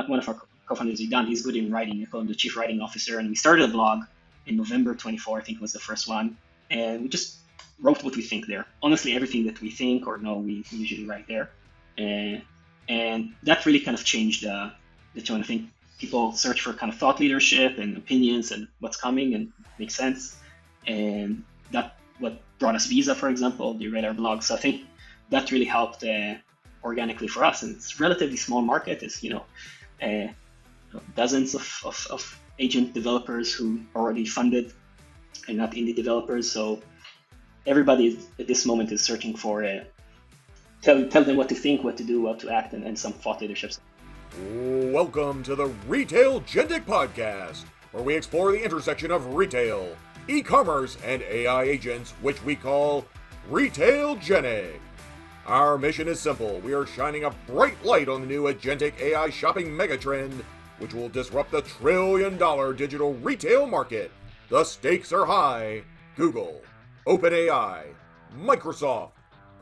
one of our co-founders, Idan, he's good in writing. We call him the chief writing officer. And we started a blog in November 24, I think was the first one. And we just wrote what we think there. Honestly, everything that we think or know, we usually write there. And that really kind of changed the tone. I think people search for kind of thought leadership and opinions and what's coming and makes sense. And that what brought us Visa, for example. They read our blog. So I think that really helped organically for us. And it's a relatively small market. It's, dozens of agent developers who are already funded and not indie developers. So everybody at this moment is searching for tell them what to think, what to do, how to act, and some thought leadership. Welcome to the Retailgentic Podcast, where we explore the intersection of retail, e-commerce, and AI agents, which we call Retailgentic. Our mission is simple. We are shining a bright light on the new Agentic AI shopping megatrend, which will disrupt the trillion-dollar digital retail market. The stakes are high. Google, OpenAI, Microsoft,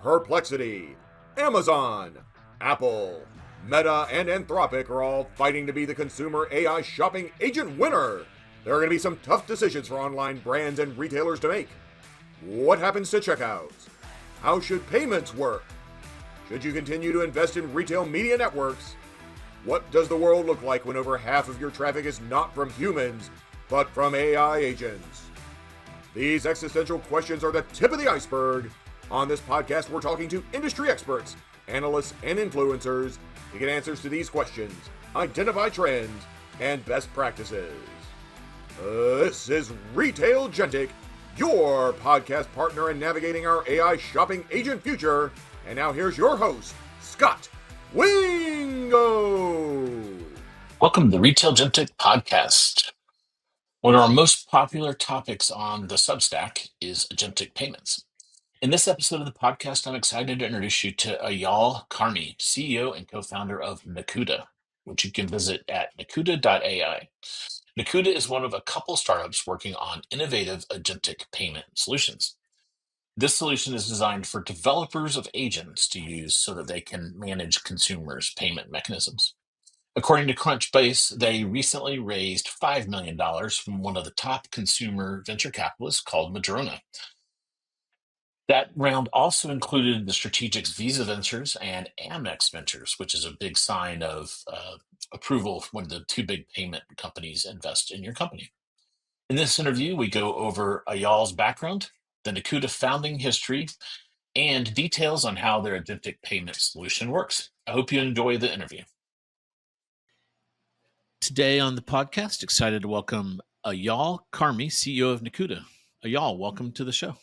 Perplexity, Amazon, Apple, Meta, and Anthropic are all fighting to be the consumer AI shopping agent winner. There are going to be some tough decisions for online brands and retailers to make. What happens to checkouts? How should payments work? Should you continue to invest in retail media networks? What does the world look like when over half of your traffic is not from humans, but from AI agents? These existential questions are the tip of the iceberg. On this podcast, we're talking to industry experts, analysts, and influencers to get answers to these questions, identify trends, and best practices. This is Retailgentic, your podcast partner in navigating our AI shopping agent future. And now here's your host, Scott Wingo. Welcome to the Retailgentic Podcast. One of our most popular topics on the Substack is agentic payments. In this episode of the podcast, I'm excited to introduce you to Ayal Karmi, CEO and co-founder of Nekuda, which you can visit at nekuda.ai. Nekuda is one of a couple startups working on innovative agentic payment solutions. This solution is designed for developers of agents to use so that they can manage consumers' payment mechanisms. According to Crunchbase, they recently raised $5 million from one of the top consumer venture capitalists called Madrona. That round also included the strategics Visa Ventures and Amex Ventures, which is a big sign of approval when the two big payment companies invest in your company. In this interview, we go over Ayal's background, the Nekuda founding history, and details on how their agentic payment solution works. I hope you enjoy the interview. Today on the podcast, excited to welcome Ayal Karmi, CEO of Nekuda. Ayal, welcome to the show.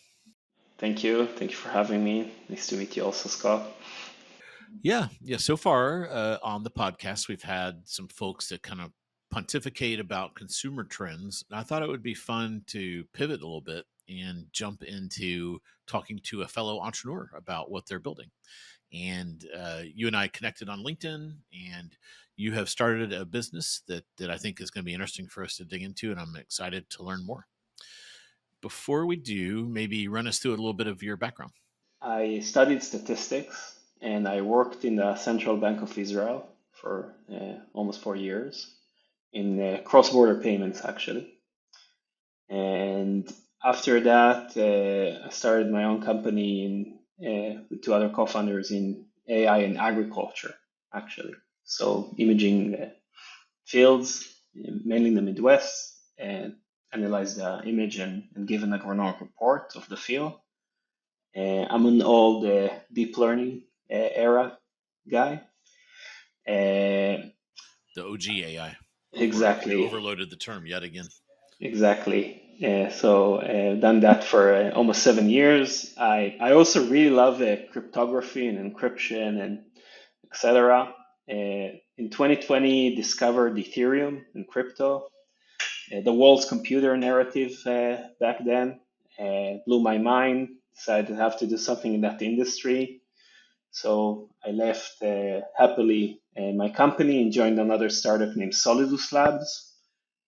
Thank you. Thank you for having me. Nice to meet you also, Scott. Yeah. So far on the podcast, we've had some folks that kind of pontificate about consumer trends. And I thought it would be fun to pivot a little bit and jump into talking to a fellow entrepreneur about what they're building. And you and I connected on LinkedIn, and you have started a business that I think is going to be interesting for us to dig into, and I'm excited to learn more. Before we do, maybe run us through a little bit of your background. I studied statistics and I worked in the Central Bank of Israel for almost 4 years in cross-border payments, actually. And after that, I started my own company with two other co-founders in AI and agriculture, actually. So imaging fields, mainly in the Midwest, and analyze the image and give an agronomic report of the field. I'm an old deep learning era guy. The OG AI. Exactly. We overloaded the term yet again. Exactly. So done that for almost 7 years. I also really love cryptography and encryption and etc. In 2020, discovered Ethereum and crypto. The world's computer narrative back then blew my mind. Decided to have to do something in that industry. So I left happily my company and joined another startup named Solidus Labs.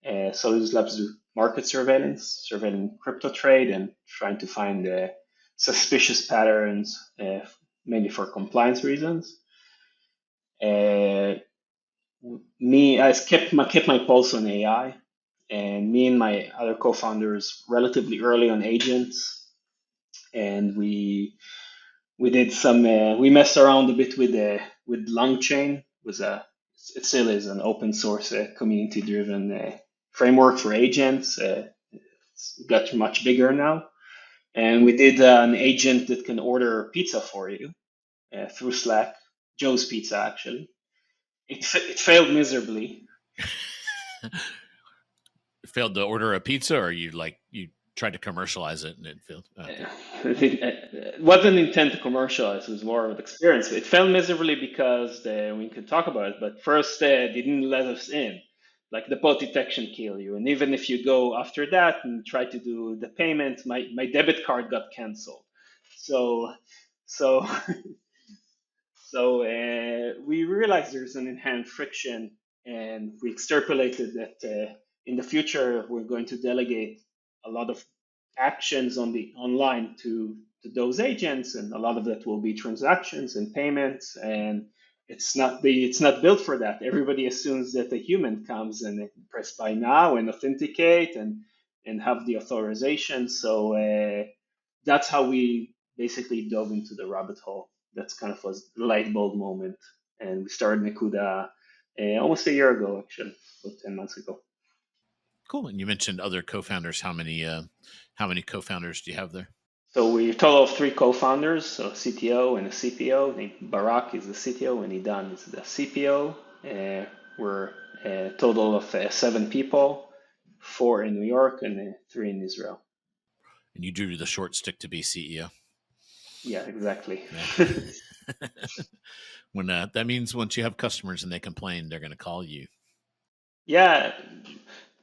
Solidus Labs do market surveillance, surveilling crypto trade and trying to find suspicious patterns, mainly for compliance reasons. I kept my pulse on AI, and me and my other co-founders relatively early on agents, and we did some we messed around a bit with LangChain. It still is an open source community driven framework for agents. It's got much bigger now, and we did an agent that can order pizza for you through Slack. Joe's Pizza, actually. It failed miserably. Failed to order a pizza, or you tried to commercialize it and it failed? Okay. It wasn't intent to commercialize. It was more of an experience. It failed miserably because we could talk about it, but first they didn't let us in. Like the bot detection kill you, and even if you go after that and try to do the payment, my debit card got canceled. So so we realized there's an inherent friction, and we extrapolated that in the future we're going to delegate a lot of actions on the online to those agents, and a lot of that will be transactions and payments, and it's not built for that. Everybody assumes that the human comes and press buy now and authenticate and have the authorization. So that's how we basically dove into the rabbit hole. That's kind of was a light bulb moment, and we started Nekuda almost a year ago, actually, about 10 months ago. Cool. And you mentioned other co-founders. How many co-founders do you have there? So we're a total of three co-founders, so a CTO and a CPO. Barak is the CTO and Idan is the CPO. We're a total of 7 people, 4 in New York and 3 in Israel. And you drew the short stick to be CEO. Yeah, exactly. When that means once you have customers and they complain, they're going to call you. Yeah,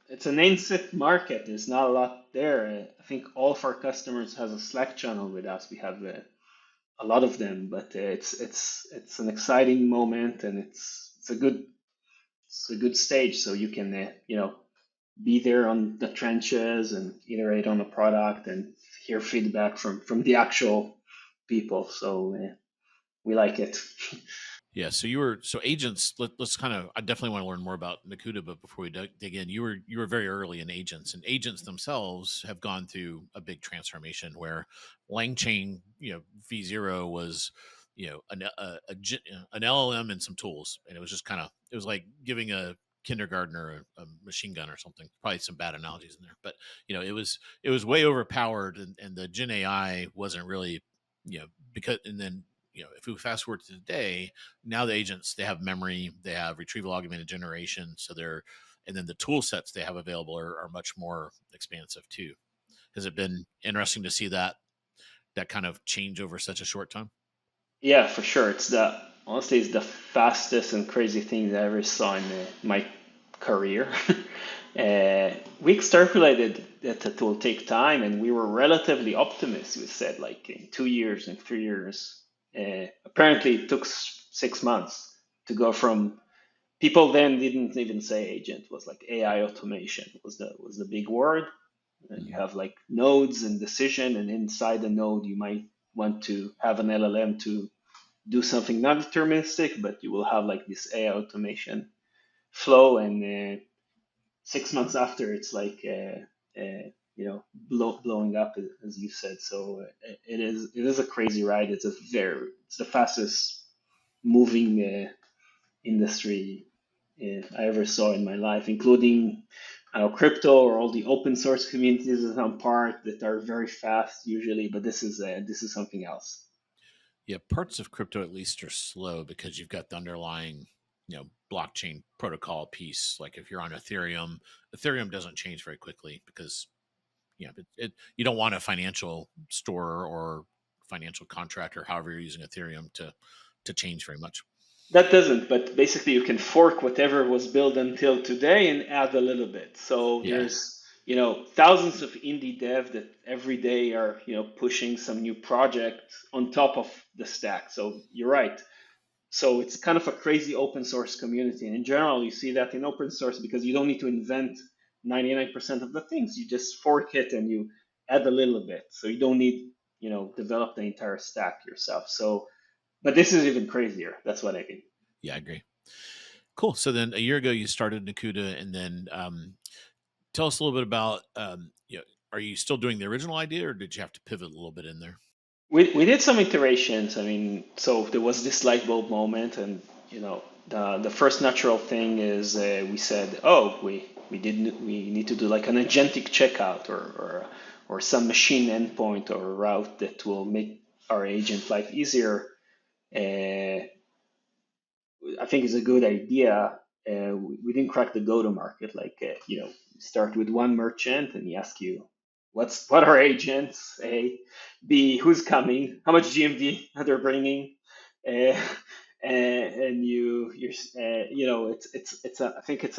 it's an nascent market. There's not a lot there. I think all of our customers has a Slack channel with us. We have a lot of them, but it's an exciting moment, and it's a good stage. So you can be there on the trenches and iterate on the product and hear feedback from the actual people. So we like it. Yeah. So agents. Let's kind of. I definitely want to learn more about Nekuda, but before we dig in, you were very early in agents, and agents themselves have gone through a big transformation where LangChain, V0 was, an LLM and some tools, and it was just it was like giving a kindergartner a machine gun or something. Probably some bad analogies in there, but it was way overpowered, and the Gen AI wasn't really, because, and then, if we fast forward to today, now the agents, they have memory, they have retrieval augmented generation, and then the tool sets they have available are much more expansive too. Has it been interesting to see that kind of change over such a short time? Yeah, for sure. Honestly, it's the fastest and crazy thing that I ever saw in my career. We extrapolated that it will take time, and we were relatively optimistic. We said like in 2 years and 3 years. Apparently, it took 6 months to go from people then didn't even say agent, it was like AI automation was the big word. And you have like nodes and decision, and inside the node you might want to have an LLM to do something not deterministic, but you will have like this AI automation flow. And 6 months after, it's like blowing up, as you said. So it is a crazy ride. It's the fastest moving industry I ever saw in my life, including crypto or all the open source communities that I'm part that are very fast usually. But this is something else. Yeah, parts of crypto at least are slow because you've got the underlying, blockchain protocol piece. Like if you're on Ethereum doesn't change very quickly because, you don't want a financial store or financial contract or however you're using Ethereum to change very much. That doesn't, but basically you can fork whatever was built until today and add a little bit. So Yeah. there's thousands of indie dev that every day are pushing some new project on top of the stack. So you're right. So it's kind of a crazy open source community. And in general, you see that in open source because you don't need to invent 99% of the things. You just fork it and you add a little bit. So you don't need, develop the entire stack yourself. So, but this is even crazier. That's what I mean. Yeah, I agree. Cool. So then a year ago you started Nekuda, and then tell us a little bit about are you still doing the original idea, or did you have to pivot a little bit in there? We did some iterations. I mean, so there was this light bulb moment, and the first natural thing is we said, oh, we need to do like an agentic checkout or some machine endpoint or route that will make our agent life easier. I think it's a good idea. We didn't crack the go-to-market. Like, start with one merchant and he asks you, what are agents? A, B, who's coming? How much GMV are they bringing? Uh, and I think it's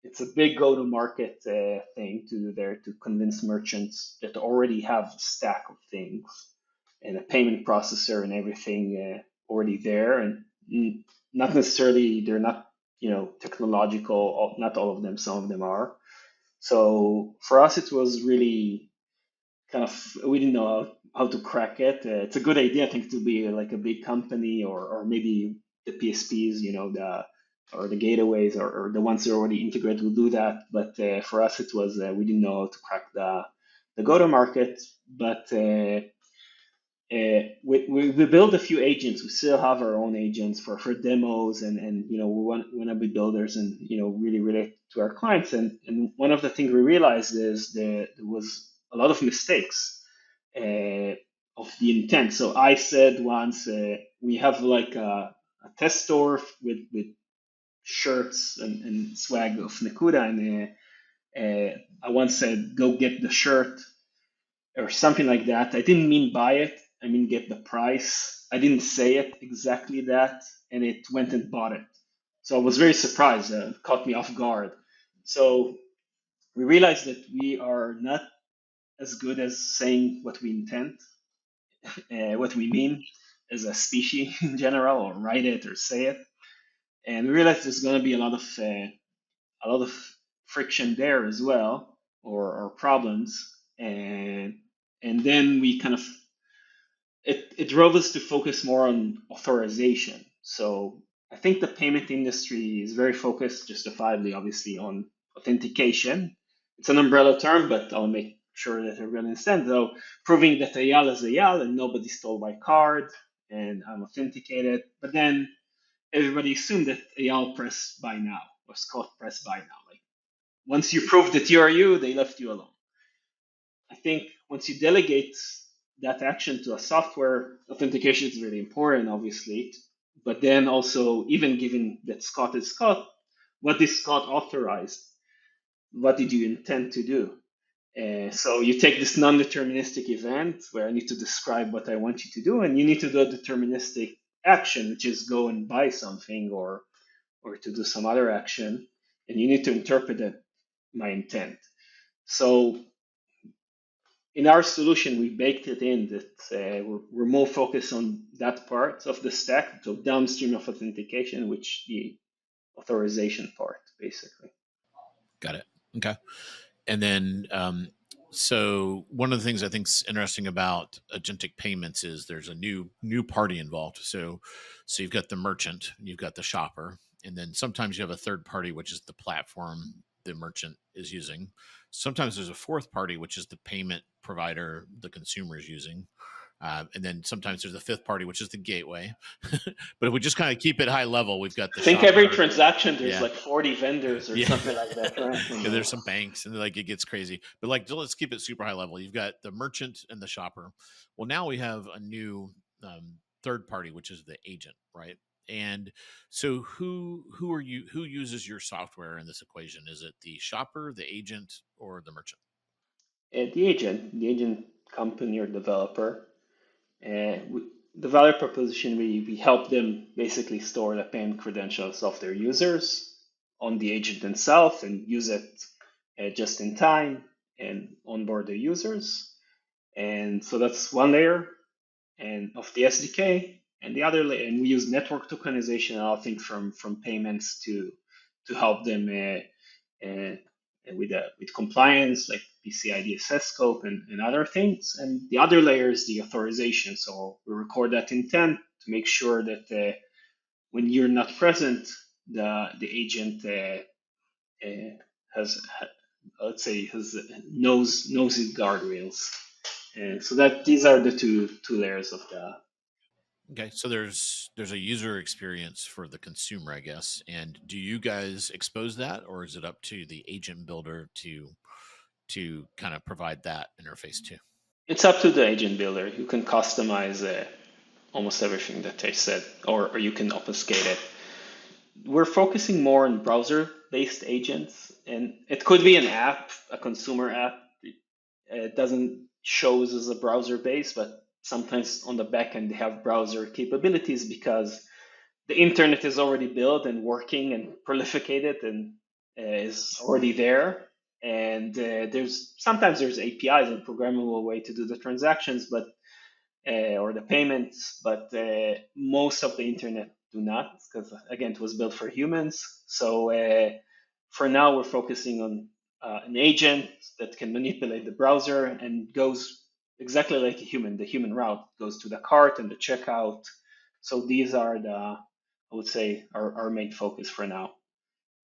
it's a big go-to-market thing to do there to convince merchants that already have a stack of things and a payment processor and everything already there, and not necessarily they're not technological. Not all of them. Some of them are. So for us, it was really kind of we didn't know how to crack it. It's a good idea, I think, to be like a big company or maybe the PSPs, or the gateways or the ones that are already integrated will do that. But for us, it was we didn't know how to crack the go to market. But we build a few agents. We still have our own agents for demos, and we want to be builders and really relate to our clients. And one of the things we realized is there was a lot of mistakes of the intent. So I said once we have like a test store with shirts and swag of Nekuda, and I once said go get the shirt or something like that. I didn't mean buy it. I mean get the price. I didn't say it exactly that, and it went and bought it. So I was very surprised. It caught me off guard. So we realized that we are not as good as saying what we intend, what we mean as a species in general, or write it or say it. And we realized there's going to be a lot of friction there as well, or problems, and then we kind of it drove us to focus more on authorization. So I think the payment industry is very focused, justifiably, obviously, on authentication. It's an umbrella term, but I'll make sure that everyone understands. Though proving that Ayal is Ayal and nobody stole my card and I'm authenticated, but then everybody assumed that Ayal pressed buy now or Scott pressed buy now. Like once you prove that you are you, they left you alone. I think once you delegate that action to a software, authentication is really important, obviously. But then also, even given that Scott is Scott, what did Scott authorize? What did you intend to do? So you take this non-deterministic event where I need to describe what I want you to do, and you need to do a deterministic action, which is go and buy something or to do some other action, and you need to interpret my intent. So in our solution, we baked it in that we're more focused on that part of the stack, so downstream of authentication, which the authorization part, basically. Got it. Okay. And then, so one of the things I think is interesting about agentic payments is there's a new party involved. So you've got the merchant, you've got the shopper, and then sometimes you have a third party, which is the platform the merchant is using. Sometimes there's a fourth party, which is the payment provider the consumer is using. And then sometimes there's a fifth party, which is the gateway. But if we just kind of keep it high level, we've got the I think shopper. every transaction there's Yeah. like 40 vendors or Yeah. something like that, right? Yeah, there's some banks and like it gets crazy. But like let's keep it super high level. You've got the merchant and the shopper. Well, now we have a new third party, which is the agent, right? And so who uses your software in this equation? Is it the shopper, the agent, or the merchant? The agent company or developer. The value proposition, we help them basically store the payment credentials of their users on the agent itself and use it just in time and onboard the users. And so that's one layer and of the SDK, and the other layer, and we use network tokenization, I think, from payments to help them with compliance, like PCI DSS scope and other things. And the other layer is the authorization. So we record that intent to make sure that when you're not present, the agent has, let's say, has knows its guardrails. So that these are the two layers of the. Okay, so there's a user experience for the consumer, I guess. And do you guys expose that, or is it up to the agent builder to kind of provide that interface too? It's up to the agent builder. You can customize almost everything that they said, or you can obfuscate it. We're focusing more on browser-based agents, and it could be an app, a consumer app. It doesn't shows as a browser base, but sometimes on the back end they have browser capabilities because the internet is already built and working and prolificated and is already there. And there's sometimes there's APIs and programmable way to do the transactions, but or the payments, but most of the internet do not, because again, it was built for humans. So for now, we're focusing on an agent that can manipulate the browser and goes exactly like a human. The human route goes to the cart and the checkout. So these are I would say, our main focus for now.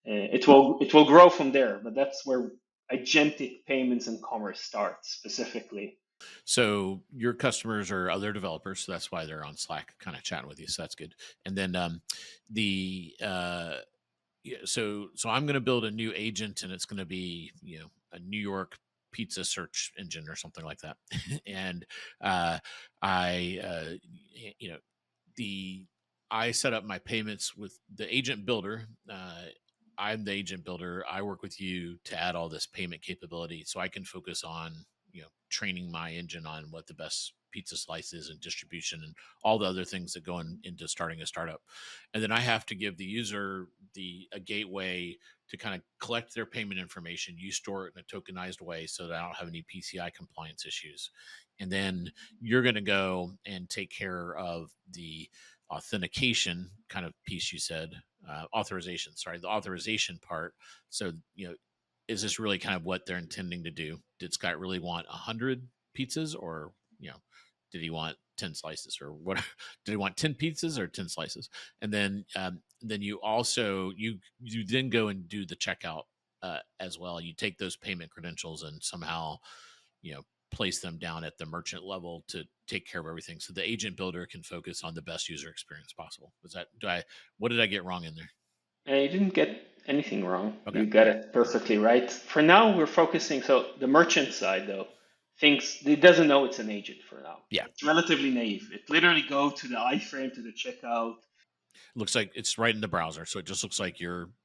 It will grow from there, but that's where agentic payments and commerce starts specifically. So your customers are other developers, so that's why they're on Slack, kind of chatting with you. So that's good. And then the yeah, so I'm going to build a new agent, and it's going to be a New York pizza search engine or something like that. And I you know the I set up my payments with the agent builder. I'm the agent builder. I work with you to add all this payment capability so I can focus on training my engine on what the best pizza slice is and distribution and all the other things that go into starting a startup. And then I have to give the user a gateway to kind of collect their payment information. You store it in a tokenized way so that I don't have any PCI compliance issues. And then you're going to go and take care of the authentication kind of piece you said, authorization, sorry, the authorization part. So, is this really kind of what they're intending to do? Did Scott really want 100 pizzas, or, did he want 10 slices, or what? Did he want 10 pizzas or 10 slices? And then you also, you then go and do the checkout as well. You take those payment credentials and somehow, place them down at the merchant level to take care of everything, so the agent builder can focus on the best user experience possible. What did I get wrong in there? You didn't get anything wrong. Okay, You got good. it perfectly right. For now, we're focusing. So the merchant side, though, thinks it doesn't know it's an agent for now. Yeah, It's relatively naive. It literally go to the iframe to the checkout. looks like it's right in the browser, so it just looks like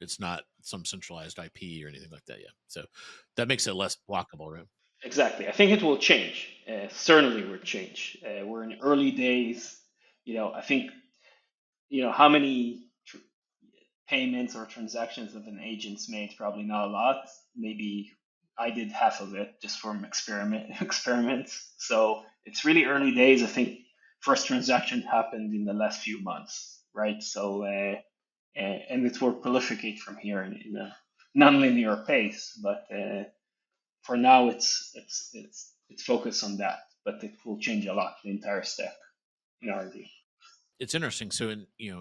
it's not some centralized IP or anything like that. Yeah, so that makes it less blockable, right? Exactly. I think it will change. Certainly, will change. We're in early days. I think how many payments or transactions that an agent's made, probably not a lot. Maybe I did half of it just from experiments. So it's really early days. I think first transaction happened in the last few months, right? So and it will proliferate from here in a non-linear pace. But for now, it's focused on that. But it will change a lot, the entire stack, in our view. It's interesting. So,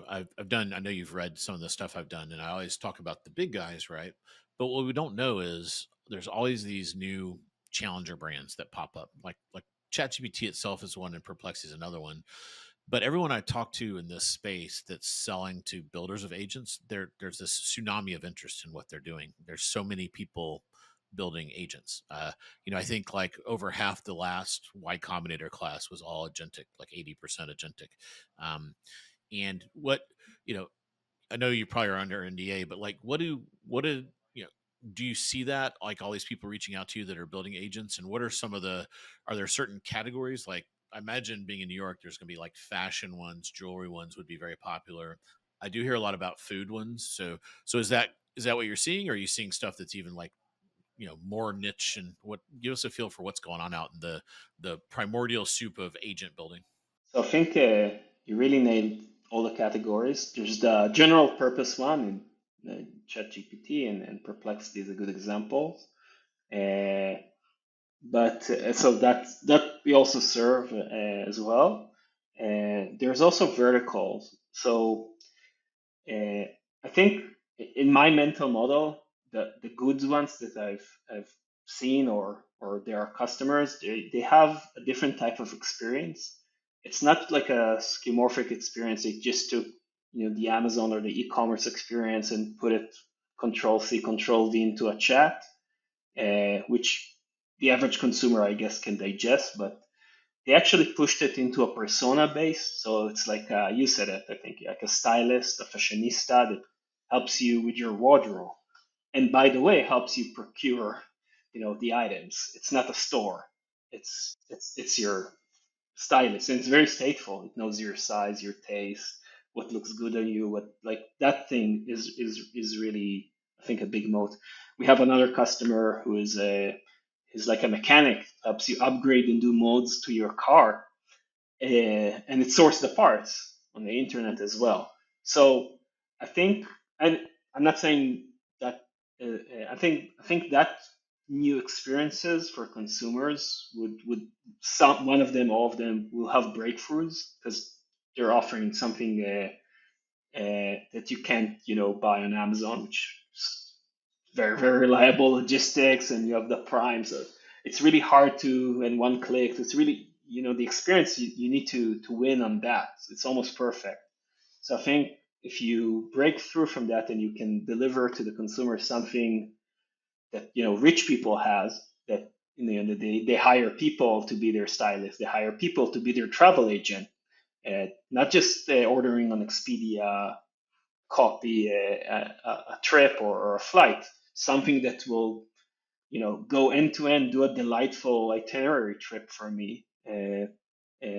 I've done. I know you've read some of the stuff I've done, and I always talk about the big guys, right? But what we don't know is there's always these new challenger brands that pop up, like ChatGPT itself is one, and Perplexity is another one. But everyone I talk to in this space that's selling to builders of agents, there's this tsunami of interest in what they're doing. There's so many people building agents. I think like over half the last Y Combinator class was all agentic, like 80% agentic. And what, you know, I know you probably are under NDA, but like, do you see that, like all these people reaching out to you that are building agents, and what are are there certain categories? Like, I imagine being in New York, there's going to be like fashion ones, jewelry ones would be very popular. I do hear a lot about food ones. So is that what you're seeing? Or are you seeing stuff that's even like, more niche? And give us a feel for what's going on out in the primordial soup of agent building. So I think you really nailed all the categories. There's the general purpose one, and ChatGPT and Perplexity is a good example. Uh, but so that we also serve as well. There's also verticals. So I think in my mental model, the good ones that I've seen or there are customers, they have a different type of experience. It's not like a skeuomorphic experience. They just took the Amazon or the e-commerce experience and put it Control C, Control V into a chat, which the average consumer, I guess, can digest, but they actually pushed it into a persona base. So it's like you said it, I think, like a stylist, a fashionista that helps you with your wardrobe. And by the way, helps you procure, the items. It's not a store. It's your stylist, and it's very stateful. It knows your size, your taste, what looks good on you. What like that thing is really, I think, a big moat. We have another customer who is like a mechanic, helps you upgrade and do mods to your car, and it sources the parts on the internet as well. So I think, and I'm not saying that. I think that new experiences for consumers would some one of them, all of them will have breakthroughs because they're offering something that you can't buy on Amazon, which is very very reliable logistics, and you have the Prime, so it's really hard to in one click. It's really the experience you need to win on that. It's almost perfect. So I think if you break through from that and you can deliver to the consumer something that rich people has, that in the end of the day they hire people to be their stylist, they hire people to be their travel agent, not just ordering on Expedia, copy a trip or a flight, something that will go end to end, do a delightful itinerary trip for me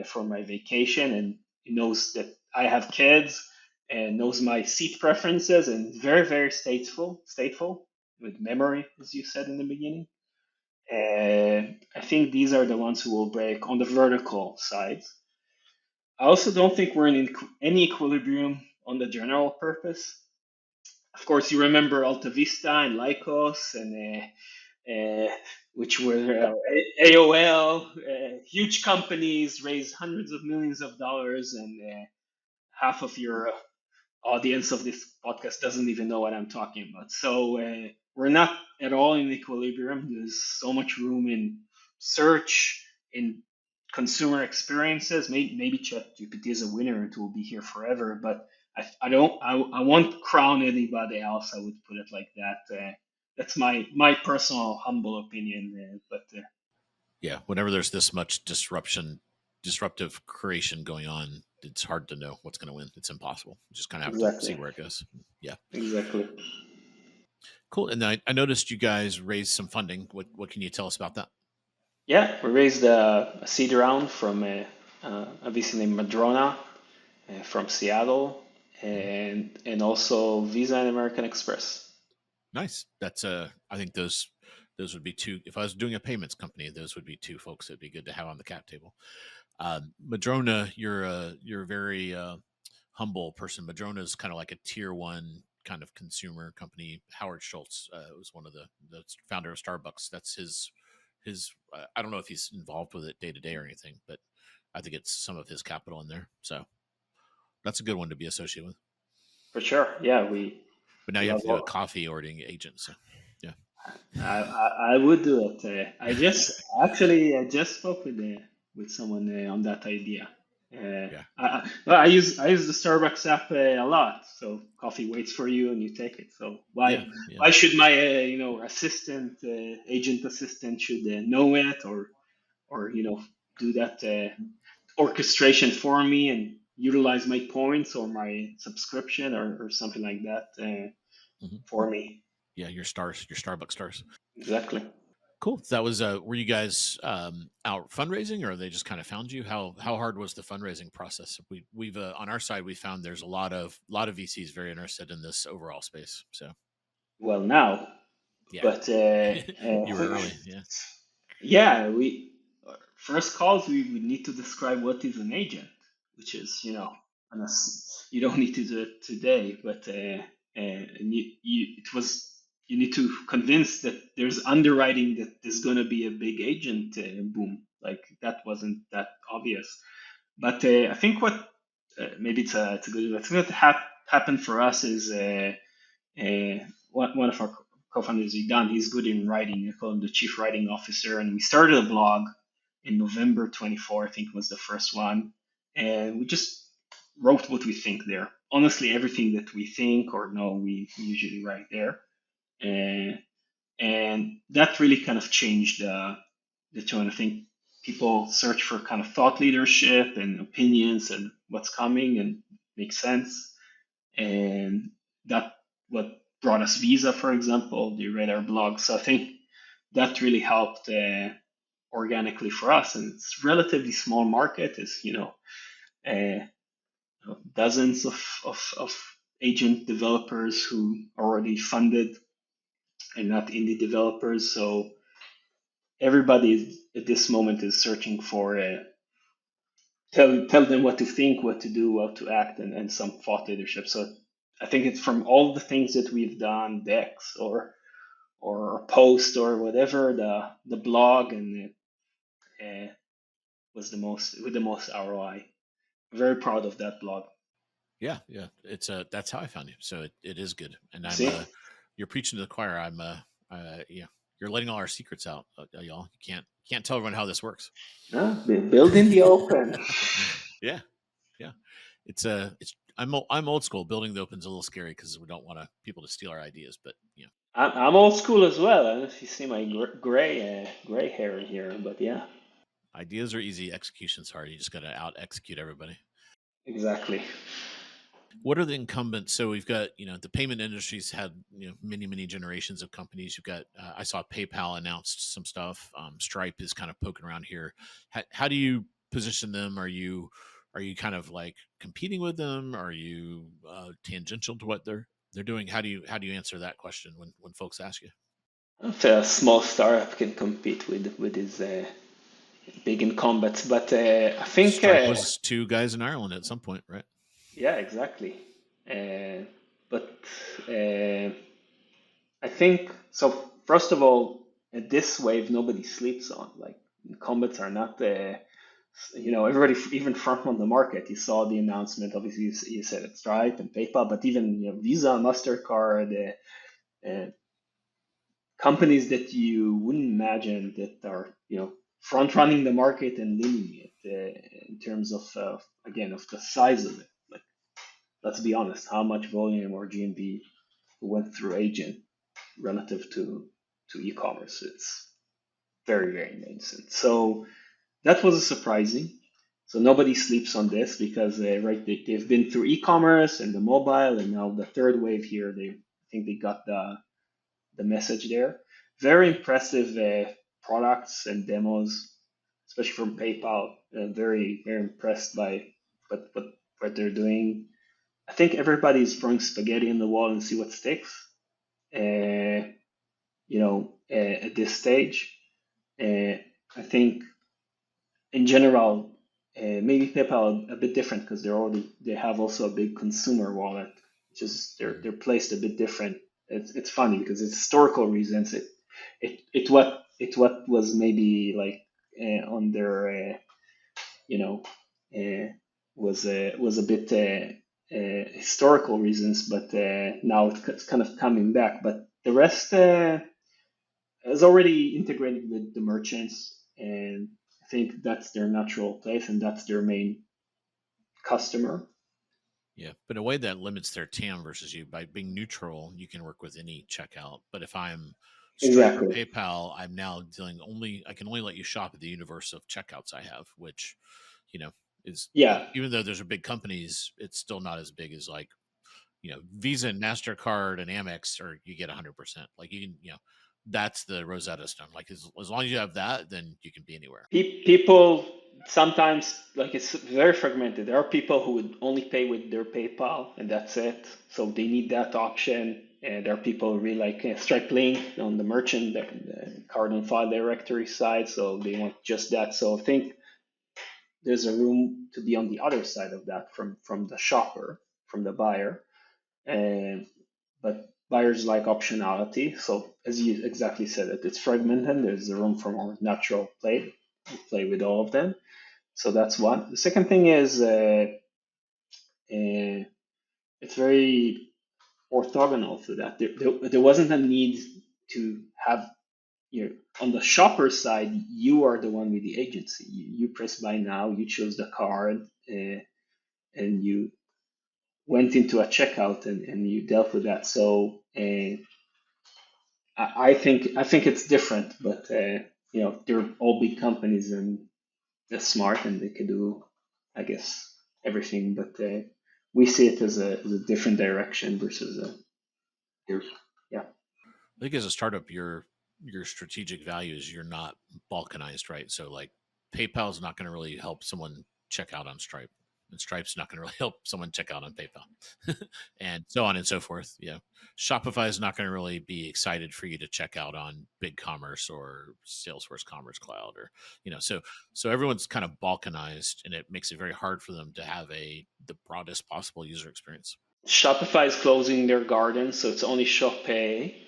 for my vacation, and he knows that I have kids and knows my seat preferences, and very very stateful with memory, as you said in the beginning. I think these are the ones who will break on the vertical side. I also don't think we're in any equilibrium on the general purpose. Of course, you remember Alta Vista and Lycos, and which were AOL, huge companies, raised hundreds of millions of dollars, and half of your audience of this podcast doesn't even know what I'm talking about. So we're not at all in equilibrium. There's so much room in search, in consumer experiences. Maybe ChatGPT is a winner; it will be here forever. But I don't. I won't crown anybody else. I would put it like that. That's my personal humble opinion. But Yeah, whenever there's this much disruptive creation going on, it's hard to know what's going to win. It's impossible. You just kind of have to see exactly, where it goes. Yeah, exactly. cool. And I noticed you guys raised some funding. What can you tell us about that? Yeah, we raised a seed round from a VC named Madrona from Seattle, Mhm. and also Visa and American Express. Nice. That's I think those would be two. If I was doing a payments company, those would be two folks that'd be good to have on the cap table. Madrona, you're a very humble person. Madrona is kind of like a tier one kind of consumer company. Howard Schultz was one of the founder of Starbucks. That's his. I don't know if he's involved with it day to day or anything, but I think it's some of his capital in there. So that's a good one to be associated with. For sure. Yeah, we But now you have love to do a all. coffee ordering agent. So yeah, I would do it. I just spoke with someone on that idea. yeah, Well, I use the Starbucks app a lot. So coffee waits for you and you take it. So yeah, why yeah. why should my assistant, agent assistant should know it, or do that orchestration for me and utilize my points or my subscription, or something like that Hmm. for me. Yeah, your stars, your Starbucks stars. Exactly. Cool. That was were you guys out fundraising or they just kind of found you? How hard was the fundraising process? We've on our side we found there's a lot of VCs very interested in this overall space. So Well, now, yeah. but You were early, yeah. yeah, we first calls we would need to describe what is an agent, which is unless you don't need to do it today, but and it was you need to convince that there's underwriting that there's going to be a big agent boom. Like that wasn't that obvious. But I think what maybe it's a good. Let's not have. happened for us is one of our co-founders, Idan, he's good in writing. I call him the chief writing officer. And we started a blog in November 24, I think was the first one. And we just wrote what we think there. Honestly, everything that we think or know, we usually write there. And that really kind of changed the tone. I think people search for kind of thought leadership and opinions and what's coming and makes sense. And that what brought us Visa, for example. They read our blog, so I think that really helped organically for us. And it's relatively small market. It's uh, dozens of agent developers who are already funded and not indie developers. So everybody at this moment is searching for tell them what to think, what to do, how to act, and some thought leadership. So I think it's from all the things that we've done, decks or post or whatever, the blog and was the most with the most ROI. Very proud of that blog. Yeah, yeah. It's that's how I found you. So it is good. And I'm See, you're preaching to the choir. I'm yeah, you're letting all our secrets out, y'all. You can't tell everyone how this works. build in the open. Yeah, yeah. It's I'm old school. Building the open's a little scary because we don't want people to steal our ideas. But you know, I'm old school as well. I don't know if you see my gray hair in here, but yeah, ideas are easy, execution's hard. You just got to out execute everybody. exactly. What are the incumbents? So we've got, the payment industry's had, many generations of companies. You've got, I saw PayPal announced some stuff. Stripe is kind of poking around here. How do you position them? Are you kind of like competing with them? Are you tangential to what they're doing? How do you answer that question when folks ask you? If a small startup can compete with these big incumbents, but I think Stripe was two guys in Ireland at some point, right? yeah, exactly. But I think so. First of all, this wave nobody sleeps on. Like incumbents are not everybody even front on the market. You saw the announcement. Obviously, you said it's Stripe and PayPal, but even Visa, Mastercard, uh, companies that you wouldn't imagine that are front running the market and leading it in terms of again of the size of it. Like let's be honest, how much volume or GMV went through agent relative to e-commerce? It's very nascent. So that was surprising. So nobody sleeps on this because right they've been through e-commerce and the mobile and now the third wave here. I think they got the message there. Very Yeah. impressive products and demos, especially from PayPal. Very impressed by what they're doing. I think everybody's throwing spaghetti in the wall and see what sticks. Uh, at this stage, I think in general, maybe PayPal a bit different because they have also a big consumer wallet, just Mhm. they're placed a bit different. It's funny because it's historical reasons. It what was maybe like on their you know was a bit historical reasons, but now it's kind of coming back. But the rest is already integrated with the merchants, and I think that's their natural place and that's their main customer. Yeah, but in a way that limits their TAM versus you. By being neutral, you can work with any checkout. But if I'm Stripe or Exactly. PayPal, I'm now I can only let you shop at the universe of checkouts I have, which, you know, is Yeah. even though those are big companies, it's still not as big as like, Visa and MasterCard and Amex, or you get 100%. Like you can, that's the Rosetta Stone. Like as long as you have that, then you can be anywhere. People sometimes like it's very fragmented. There are people who would only pay with their PayPal and that's it. So they need that option. And there are people who really like Stripe Link on the merchant, the card and file directory side. So they want just that. So I think there's a room to be on the other side of that from the shopper, from the buyer. And but buyers like optionality. So as you exactly said, it's fragmented. There's a room for more natural play. We play with all of them. So that's one. The second thing is it's very orthogonal to that. There wasn't a need to have on the shopper side, you are the one with the agency. You press buy now, you chose the card, and you went into a checkout and you dealt with that. So I think it's different, but they're all big companies and they're smart and they can do, I guess, everything. But we see it as a different direction versus yeah. I think as a startup, your strategic value is you're not balkanized, right? So like PayPal is not going to really help someone check out on Stripe, and Stripe's not going to really help someone check out on PayPal, and so on and so forth. Yeah, Shopify is not going to really be excited for you to check out on BigCommerce or Salesforce Commerce Cloud, or so everyone's kind of balkanized, and it makes it very hard for them to have the broadest possible user experience. Shopify is closing their garden, so it's only Shop Pay.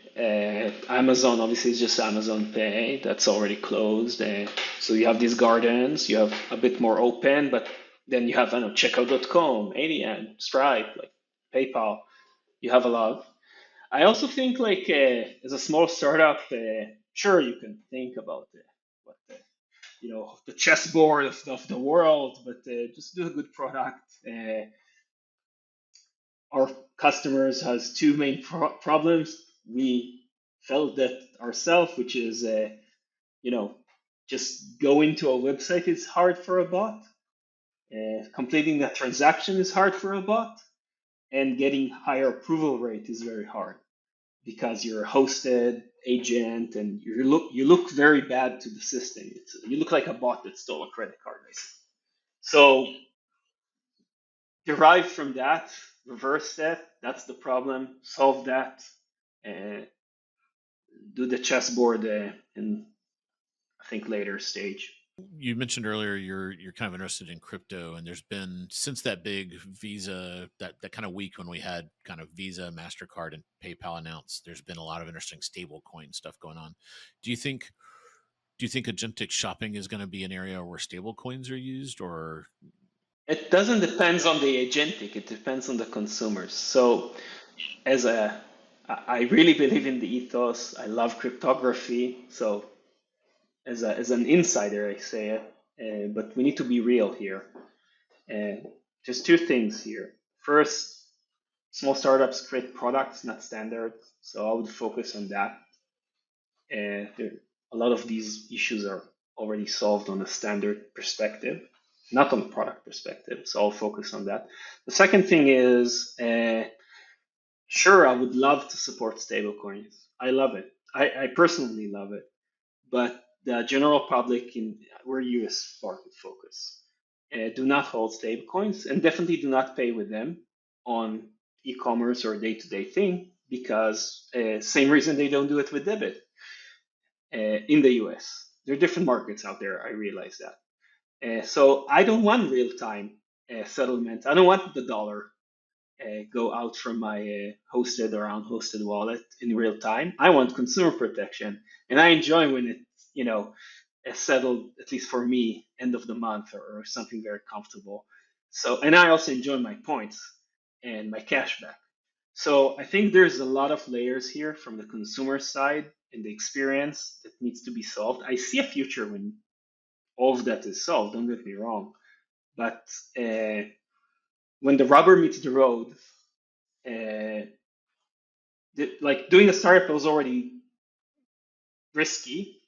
Amazon obviously is just Amazon Pay. That's already closed. So you have these gardens. You have a bit more open, but then you have checkout.com, ADN, Stripe, like PayPal. You have a lot. I also think like as a small startup, sure you can think about what the chessboard of the world, but just do a good product. Our customers has two main problems. We felt that ourselves, which is just going to a website is hard for a bot. Completing a transaction is hard for a bot, and getting higher approval rate is very hard because you're a hosted agent and you look very bad to the system. You look like a bot that stole a credit card, basically. So derive from that, reverse that. That's the problem. Solve that. Uh, do the chessboard in I think later stage. You mentioned earlier you're kind of interested in crypto, and there's been since that big Visa that kind of week when we had kind of Visa, MasterCard, and PayPal announced, there's been a lot of interesting stable coin stuff going on. Do you think agentic shopping is going to be an area where stable coins are used, or It doesn't depend on the agentic. It depends on the consumers. So as a I really believe in the ethos. I love cryptography. So as an insider, I say it. But we need to be real here. And there's two things here. First, small startups create products, not standards. So I would focus on that. And a lot of these issues are already solved on a standard perspective, not on a product perspective. So I'll focus on that. The second thing is, sure, I would love to support stablecoins. I love it. I personally love it. But the general public we're US market focus. Do not hold stablecoins and definitely do not pay with them on e-commerce or day-to-day thing because same reason they don't do it with debit in the US. There are different markets out there. I realize that. So I don't want real-time settlement. I don't want the dollar go out from my hosted or unhosted wallet in real time. I want consumer protection, and I enjoy when it's settled, at least for me, end of the month or something very comfortable. So, and I also enjoy my points and my cashback. So I think there's a lot of layers here from the consumer side and the experience that needs to be solved. I see a future when all of that is solved. Don't get me wrong, but when the rubber meets the road, uh, like doing a startup was already risky.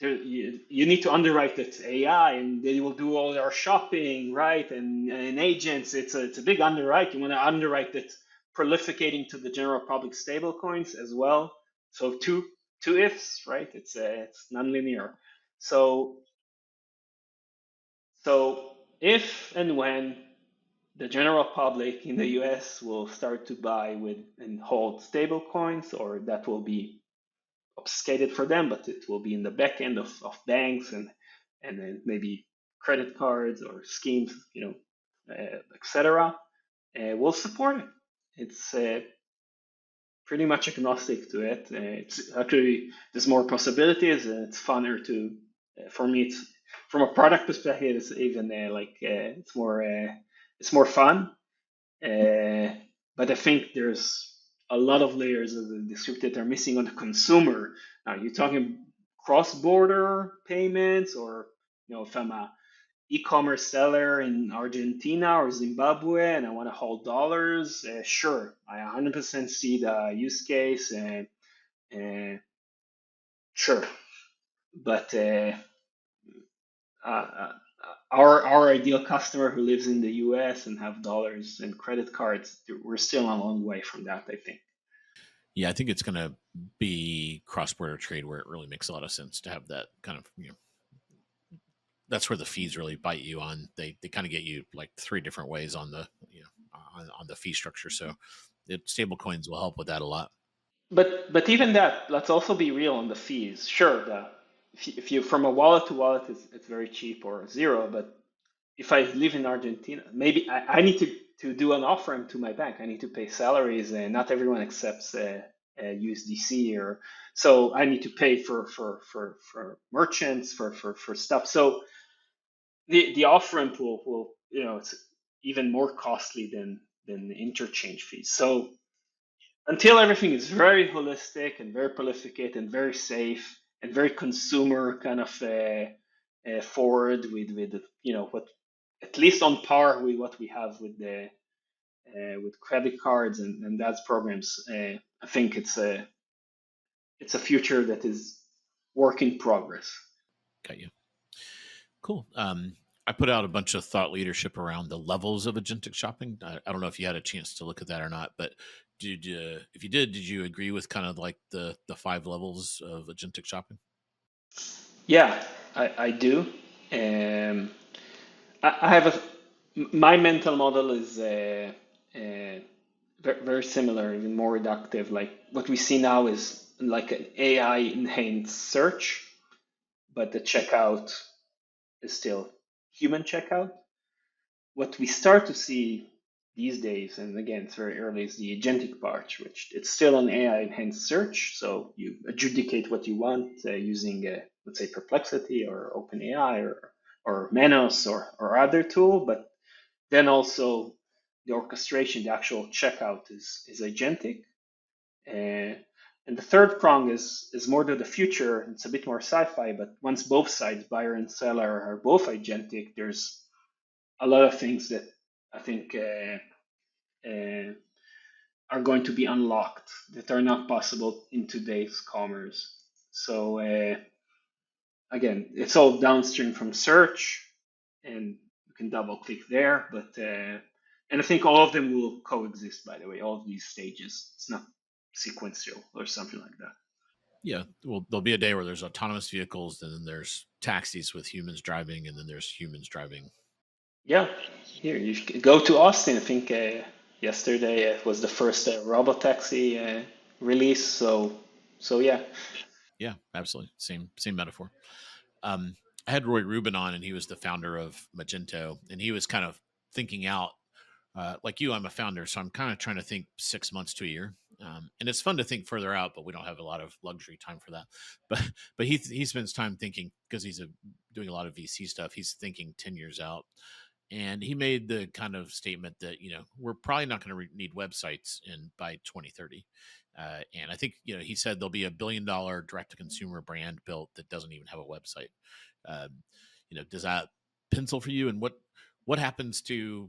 You need to underwrite it AI, and they will do all our shopping, right? And agents, it's a big underwrite. You want to underwrite it prolificating to the general public stable coins as well. So two ifs, right? It's nonlinear. So so if and when the general public in the US will start to buy with and hold stable coins, or that will be obfuscated for them, but it will be in the back end of banks and then maybe credit cards or schemes, etc. We'll support it. It's pretty much agnostic to it. It's actually there's more possibilities and it's funner to. For me, it's from a product perspective. It's even it's more fun. But I think there's a lot of layers of the script that are missing on the consumer. Now, you're talking cross-border payments, or if I'm a e-commerce seller in Argentina or Zimbabwe and I want to hold dollars, sure, I 100% see the use case, and sure. But uh, our ideal customer who lives in the US and have dollars and credit cards, we're still a long way from that, I think. Yeah, I think it's going to be cross-border trade where it really makes a lot of sense to have that kind of, that's where the fees really bite you on. They kind of get you like three different ways on the, on the fee structure. So stable coins will help with that a lot. But even that, let's also be real on the fees. Sure, if you from a wallet to wallet, it's very cheap or zero. But if I live in Argentina, maybe I need to do an off-ramp to my bank. I need to pay salaries, and not everyone accepts USDC, or so I need to pay for merchants for stuff. So the off-ramp will it's even more costly than the interchange fees. So until everything is very holistic and very prolificate and very safe and very consumer kind of forward with what at least on par with what we have with credit cards and that's programs. I think it's a future that is work in progress. Got you. Cool. I put out a bunch of thought leadership around the levels of agentic shopping. I don't know if you had a chance to look at that or not, but if you did you agree with kind of like the five levels of agentic shopping? Yeah, I do. Um, I have my mental model is very similar, even more reductive. Like what we see now is like an AI enhanced search, but the checkout is still human checkout. What we start to see these days, and again, it's very early, is the agentic part, which it's still an AI enhanced search. So you adjudicate what you want using, let's say, Perplexity or OpenAI or Manos or other tool, but then also the orchestration, the actual checkout is agentic. Uh, and the third prong is more to the future. It's a bit more sci-fi, but once both sides, buyer and seller, are both agentic, there's a lot of things that I think are going to be unlocked that are not possible in today's commerce. So again, it's all downstream from search, and you can double click there. But and I think all of them will coexist. By the way, all of these stages. It's not sequential or something like that. Yeah, well, there'll be a day where there's autonomous vehicles, and then there's taxis with humans driving, and then there's humans driving. Yeah, here you go to Austin. I think yesterday was the first robot taxi release. So yeah. Yeah, absolutely. Same metaphor. I had Roy Rubin on, and he was the founder of Magento, and he was kind of thinking out. Like you, I'm a founder, so I'm kind of trying to think 6 months to a year. And it's fun to think further out, but we don't have a lot of luxury time for that. But he spends time thinking because doing a lot of VC stuff. He's thinking 10 years out, and he made the kind of statement that we're probably not going to need websites by 2030. And I think he said there'll be $1 billion direct to consumer brand built that doesn't even have a website. Um, does that pencil for you? And what happens to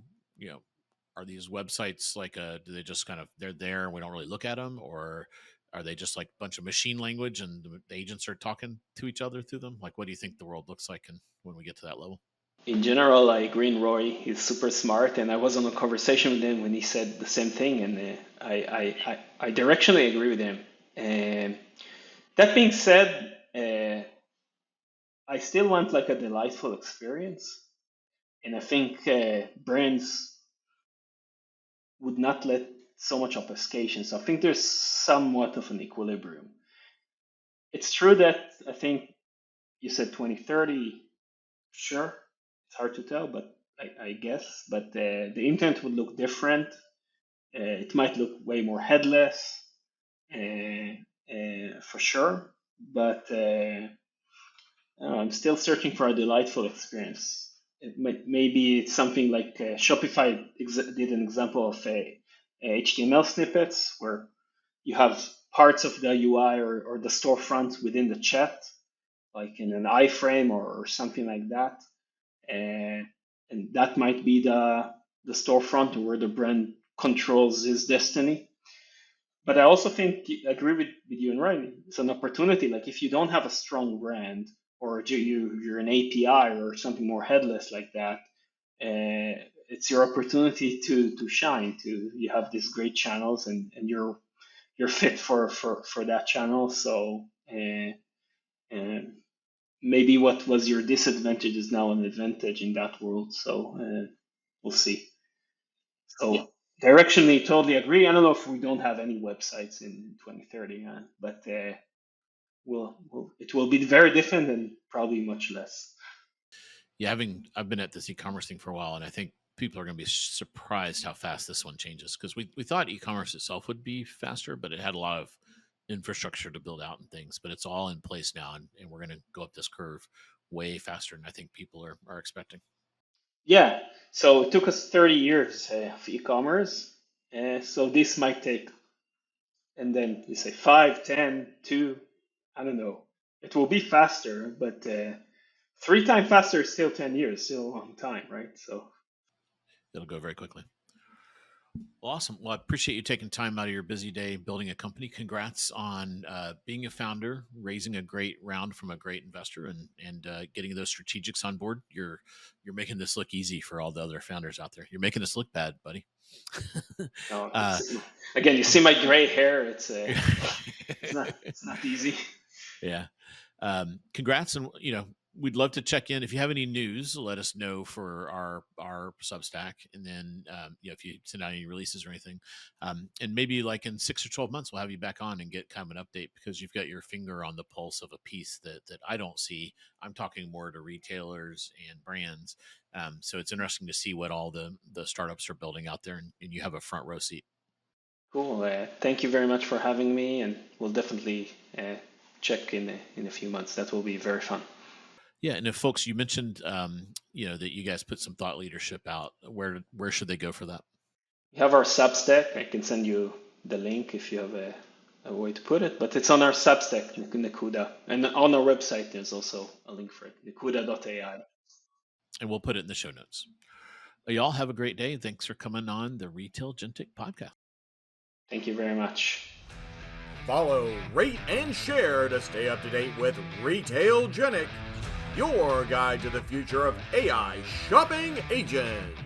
are these websites like do they just kind of they're there and we don't really look at them, or are they just like a bunch of machine language and the agents are talking to each other through them? Like, what do you think the world looks like when we get to that level? In general, I agree in Roy. He's super smart, and I was on a conversation with him when he said the same thing, and I directionally agree with him. That being said, I still want like a delightful experience, and I think brands would not let so much obfuscation. So I think there's somewhat of an equilibrium. It's true that I think you said 2030. Sure, it's hard to tell, but I guess. But the internet would look different. It might look way more headless, for sure. But I'm still searching for a delightful experience. Maybe it's something like Shopify did an example of HTML snippets where you have parts of the UI or the storefront within the chat, like in an iframe or something like that. And that might be the storefront where the brand controls his destiny. But I also think I agree with you and Ryan. It's an opportunity. Like if you don't have a strong brand, or you're an API or something more headless like that, it's your opportunity to shine. You have these great channels, and you're fit for that channel. So maybe what was your disadvantage is now an advantage in that world. So we'll see. So directionally, totally agree. I don't know if we don't have any websites in 2030, but it will be very different and probably much less. Yeah, I've been at this e-commerce thing for a while, and I think people are going to be surprised how fast this one changes, because we thought e-commerce itself would be faster, but it had a lot of infrastructure to build out and things, but it's all in place now, and we're going to go up this curve way faster than I think people are expecting. Yeah, so it took us 30 years of e-commerce, so this might take, and then you say 5, 10, 2, I don't know. It will be faster, but 3 times faster is still 10 years, still a long time, right? So It'll go very quickly. Well, awesome. Well, I appreciate you taking time out of your busy day building a company. Congrats on being a founder, raising a great round from a great investor, and getting those strategics on board. You're making this look easy for all the other founders out there. You're making us look bad, buddy. no, again, you see my gray hair. It's not easy. Yeah. Congrats, and we'd love to check in. If you have any news, let us know for our Substack, and then if you send out any releases or anything, and maybe like in 6 or 12 months, we'll have you back on and get kind of an update, because you've got your finger on the pulse of a piece that I don't see. I'm talking more to retailers and brands, so it's interesting to see what all the startups are building out there, and you have a front row seat. Cool. Thank you very much for having me, and we'll definitely check in a few months. That will be very fun. Yeah, and if folks, you mentioned, that you guys put some thought leadership out. Where should they go for that? We have our Substack. I can send you the link if you have a way to put it, but it's on our Substack, Nekuda, and on our website there's also a link for it, nekuda.ai. And we'll put it in the show notes. Y'all have a great day, and thanks for coming on the Retailgentic Podcast. Thank you very much. Follow, rate, and share to stay up to date with Retailgentic, your guide to the future of AI shopping agents.